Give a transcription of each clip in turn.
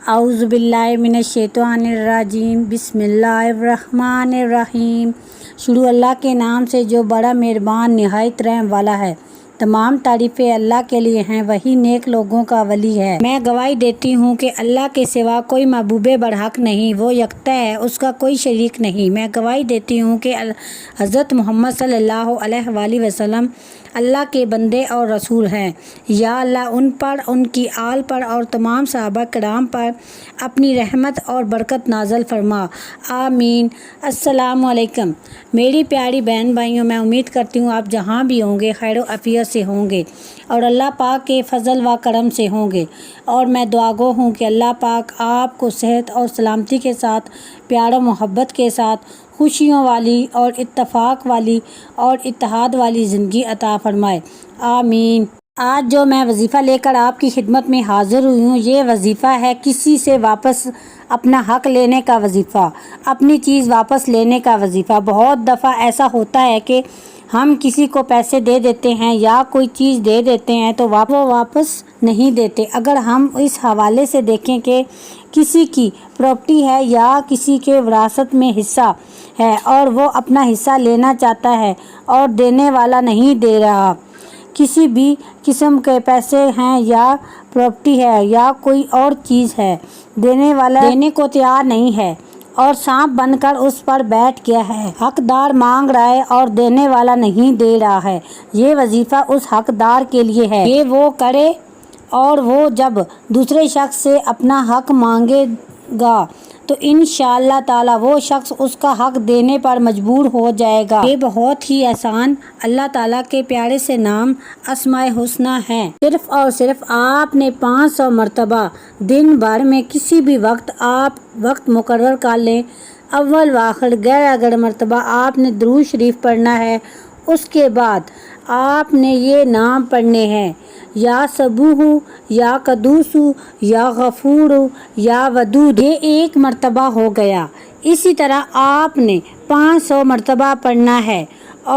اعوذ باللہ من الشیطان الرجیم، بسم اللہ الرحمن الرحیم۔ شروع اللہ کے نام سے جو بڑا مہربان نہایت رحم والا ہے۔ تمام تعریفیں اللہ کے لیے ہیں، وہی نیک لوگوں کا ولی ہے۔ میں گواہی دیتی ہوں کہ اللہ کے سوا کوئی معبود برحق نہیں، وہ یکتا ہے، اس کا کوئی شریک نہیں۔ میں گواہی دیتی ہوں کہ حضرت محمد صلی اللہ علیہ وآلہ وسلم اللہ کے بندے اور رسول ہیں۔ یا اللہ ان پر، ان کی آل پر اور تمام صحابہ کرام پر اپنی رحمت اور برکت نازل فرما، آمین۔ السلام علیکم میری پیاری بہن بھائیوں، میں امید کرتی ہوں آپ جہاں بھی ہوں گے خیر و عافیت سے ہوں گے اور اللہ پاک کے فضل و کرم سے ہوں گے، اور میں دعا گو ہوں کہ اللہ پاک آپ کو صحت اور سلامتی کے ساتھ، پیار و محبت کے ساتھ، خوشیوں والی اور اتفاق والی اور اتحاد والی زندگی عطا فرمائے، آمین۔ آج جو میں وظیفہ لے کر آپ کی خدمت میں حاضر ہوئی ہوں، یہ وظیفہ ہے کسی سے واپس اپنا حق لینے کا وظیفہ، اپنی چیز واپس لینے کا وظیفہ۔ بہت دفعہ ایسا ہوتا ہے کہ ہم کسی کو پیسے دے دیتے ہیں یا کوئی چیز دے دیتے ہیں تو وہ واپس نہیں دیتے۔ اگر ہم اس حوالے سے دیکھیں کہ کسی کی پراپرٹی ہے یا کسی کے وراثت میں حصہ ہے اور وہ اپنا حصہ لینا چاہتا ہے اور دینے والا نہیں دے رہا، کسی بھی قسم کے پیسے ہیں یا پراپرٹی ہے یا کوئی اور چیز ہے، دینے والا دینے کو تیار نہیں ہے اور سانپ بن کر اس پر بیٹھ گیا ہے، حقدار مانگ رہا ہے اور دینے والا نہیں دے رہا ہے، یہ وظیفہ اس حقدار کے لیے ہے کہ وہ کرے، اور وہ جب دوسرے شخص سے اپنا حق مانگے گا تو انشاءاللہ تعالی وہ شخص اس کا حق دینے پر مجبور ہو جائے گا۔ یہ بہت ہی آسان اللہ تعالیٰ کے پیارے سے نام اسماء الحسنی ہیں۔ صرف اور صرف آپ نے 500 مرتبہ دن بھر میں کسی بھی وقت آپ وقت مقرر کر لیں، اول و آخر 11 مرتبہ آپ نے درود شریف پڑھنا ہے۔ اس کے بعد آپ نے یہ نام پڑھنے ہیں، یا صبوح، یا قدوس، یا غفور، یا ودود۔ یہ 1 مرتبہ ہو گیا۔ اسی طرح آپ نے 500 مرتبہ پڑھنا ہے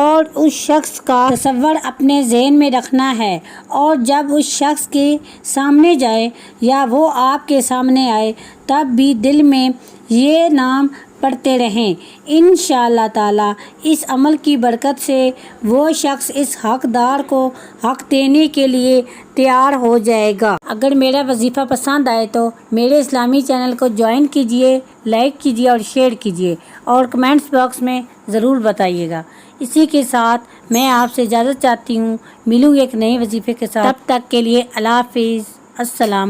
اور اس شخص کا تصور اپنے ذہن میں رکھنا ہے، اور جب اس شخص کے سامنے جائے یا وہ آپ کے سامنے آئے تب بھی دل میں یہ نام پڑھتے رہیں۔ انشاءاللہ تعالی اس عمل کی برکت سے وہ شخص اس حقدار کو حق دینے کے لیے تیار ہو جائے گا۔ اگر میرا وظیفہ پسند آئے تو میرے اسلامی چینل کو جوائن کیجئے، لائک کیجئے اور شیئر کیجئے، اور کمنٹس باکس میں ضرور بتائیے گا۔ اسی کے ساتھ میں آپ سے اجازت چاہتی ہوں، ملوں ایک نئے وظیفے کے ساتھ، تب تک کے لیے اللہ حافظ، السلام۔